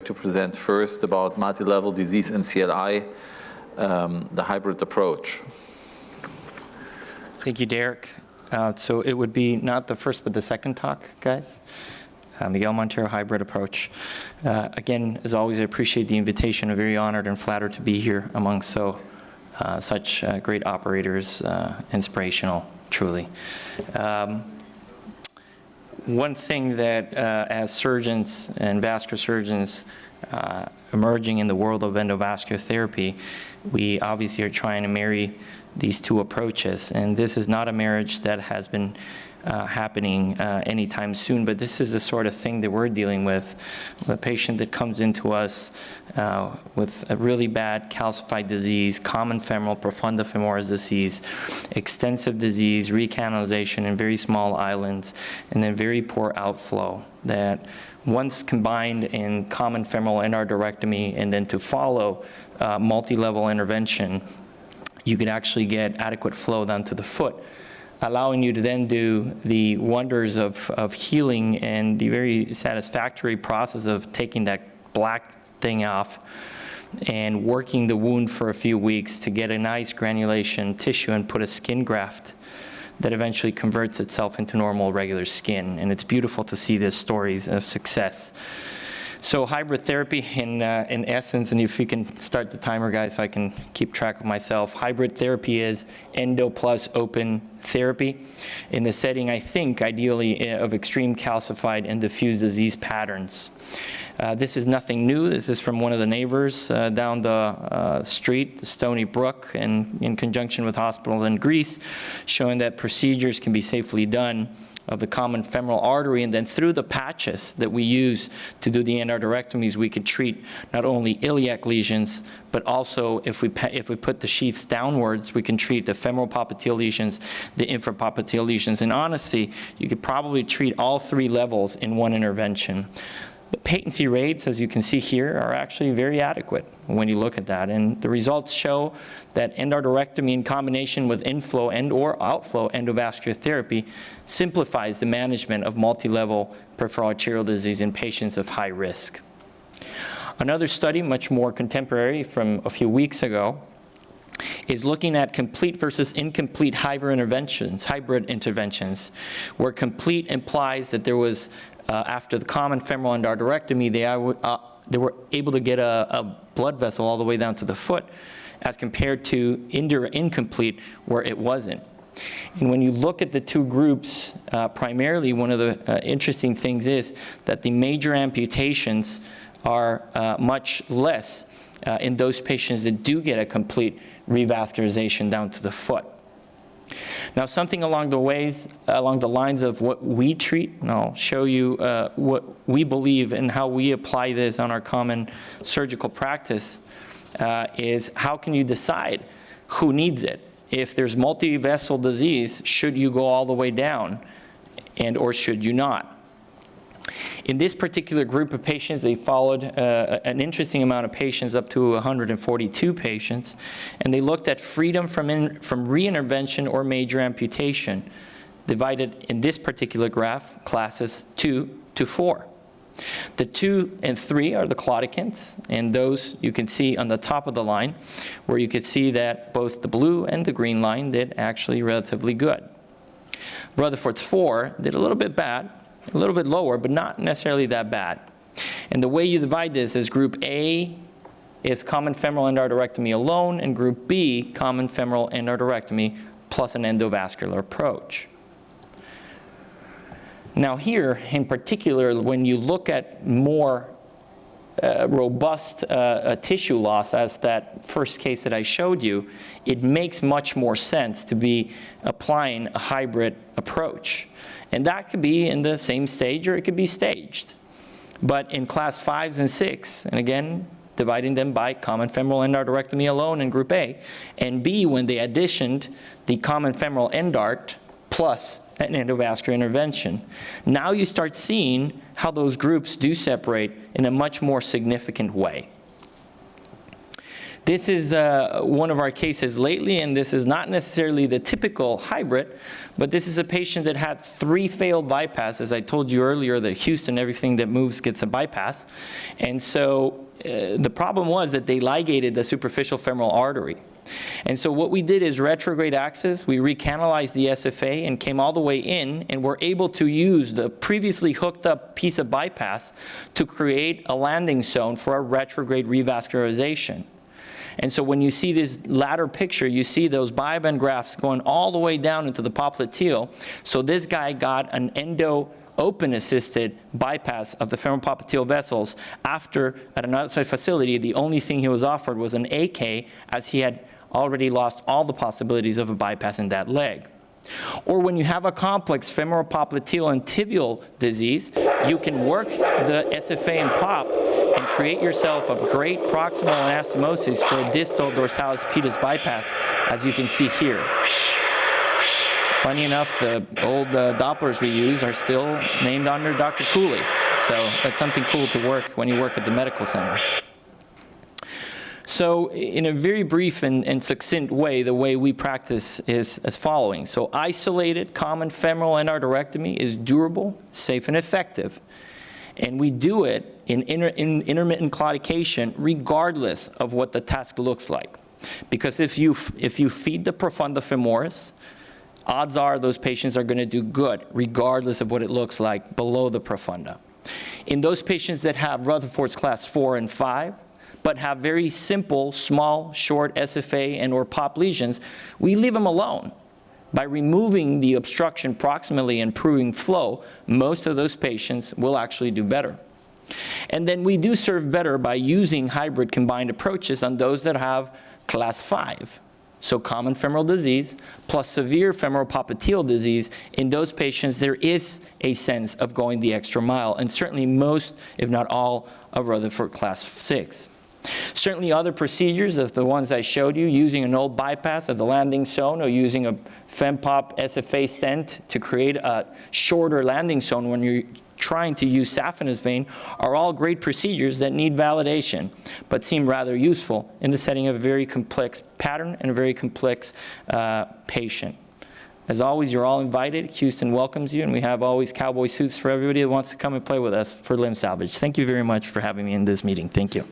To present first about multi-level disease and CLI, the hybrid approach. Thank you, Derek. So it would be not the first but the second talk, guys. Miguel Montero, hybrid approach. Again, as always, I appreciate the invitation. I'm very honored and flattered to be here among such great operators, inspirational, truly. One thing that as surgeons and vascular surgeons emerging in the world of endovascular therapy, we obviously are trying to marry these two approaches. And this is not a marriage that has been happening anytime soon, but this is the sort of thing that we're dealing with. A patient that comes into us with a really bad calcified disease, common femoral profunda femoris disease, extensive disease, recanalization in very small islands, and then very poor outflow that once combined in common femoral endarterectomy and then to follow multi-level intervention, you could actually get adequate flow down to the foot, allowing you to then do the wonders of healing and the very satisfactory process of taking that black thing off and working the wound for a few weeks to get a nice granulation tissue and put a skin graft that eventually converts itself into normal, regular skin. And it's beautiful to see these stories of success. So hybrid therapy in essence, and if you can start the timer, guys, so I can keep track of myself. Hybrid therapy is endo plus open therapy in the setting, I think, ideally of extreme calcified and diffuse disease patterns. This is nothing new. This is from one of the neighbors down the street, the Stony Brook, and in conjunction with hospitals in Greece, showing that procedures can be safely done of the common femoral artery, and then through the patches that we use to do the endarterectomies, we could treat not only iliac lesions, but also if we put the sheaths downwards, we can treat the femoral popliteal lesions, the infrapopliteal lesions. And honestly, you could probably treat all three levels in one intervention. The patency rates, as you can see here, are actually very adequate when you look at that. And the results show that endarterectomy in combination with inflow and or outflow endovascular therapy simplifies the management of multi-level peripheral arterial disease in patients of high risk. Another study, much more contemporary from a few weeks ago, is looking at complete versus incomplete hybrid interventions, where complete implies that there was after the common femoral endarterectomy, they were able to get a blood vessel all the way down to the foot, as compared to incomplete, where it wasn't. And when you look at the two groups, primarily one of the interesting things is that the major amputations are much less in those patients that do get a complete revascularization down to the foot. Now, something along the lines of what we treat, and I'll show you what we believe and how we apply this on our common surgical practice, is how can you decide who needs it? If there's multi-vessel disease, should you go all the way down, and or should you not? In this particular group of patients, they followed an interesting amount of patients, up to 142 patients, and they looked at freedom from re-intervention or major amputation, divided in this particular graph, classes 2 to 4. The 2 and 3 are the claudicants, and those you can see on the top of the line, where you can see that both the blue and the green line did actually relatively good. Rutherford's 4 did a little bit bad, a little bit lower, but not necessarily that bad. And the way you divide this is group A is common femoral endarterectomy alone, and group B, common femoral endarterectomy plus an endovascular approach. Now here, in particular, when you look at more robust tissue loss, as that first case that I showed you, it makes much more sense to be applying a hybrid approach. And that could be in the same stage, or it could be staged. But in class 5s and 6, and again, dividing them by common femoral endarterectomy alone in group A, and B, when they additioned the common femoral endart plus an endovascular intervention. Now you start seeing how those groups do separate in a much more significant way. This is one of our cases lately, and this is not necessarily the typical hybrid, but this is a patient that had 3 failed bypasses. I told you earlier that Houston, everything that moves gets a bypass. And so the problem was that they ligated the superficial femoral artery. And so what we did is retrograde access, we recanalized the SFA and came all the way in, and were able to use the previously hooked up piece of bypass to create a landing zone for a retrograde revascularization. And so when you see this latter picture, you see those bioband grafts going all the way down into the popliteal. So this guy got an open-assisted bypass of the femoral popliteal vessels after, at an outside facility, the only thing he was offered was an AK, as he had already lost all the possibilities of a bypass in that leg. Or when you have a complex femoral popliteal and tibial disease, you can work the SFA and POP and create yourself a great proximal anastomosis for a distal dorsalis pedis bypass, as you can see here. Funny enough, the old Dopplers we use are still named under Dr. Cooley. So that's something cool to work when you work at the medical center. So in a very brief and succinct way, the way we practice is as following. So isolated common femoral endarterectomy is durable, safe, and effective. And we do it in intermittent claudication regardless of what the task looks like. Because if you feed the profunda femoris, odds are those patients are going to do good regardless of what it looks like below the profunda. In those patients that have Rutherford's class 4 and 5, but have very simple, small, short SFA and or POP lesions, we leave them alone. By removing the obstruction proximally and improving flow, most of those patients will actually do better. And then we do serve better by using hybrid combined approaches on those that have class 5. So common femoral disease plus severe femoral popliteal disease. In those patients, there is a sense of going the extra mile, and certainly most, if not all, of Rutherford class 6. Certainly other procedures of the ones I showed you, using an old bypass at the landing zone or using a FemPop SFA stent to create a shorter landing zone when you're trying to use saphenous vein, are all great procedures that need validation, but seem rather useful in the setting of a very complex pattern and a very complex patient. As always, you're all invited. Houston welcomes you, and we have always cowboy suits for everybody that wants to come and play with us for limb salvage. Thank you very much for having me in this meeting. Thank you.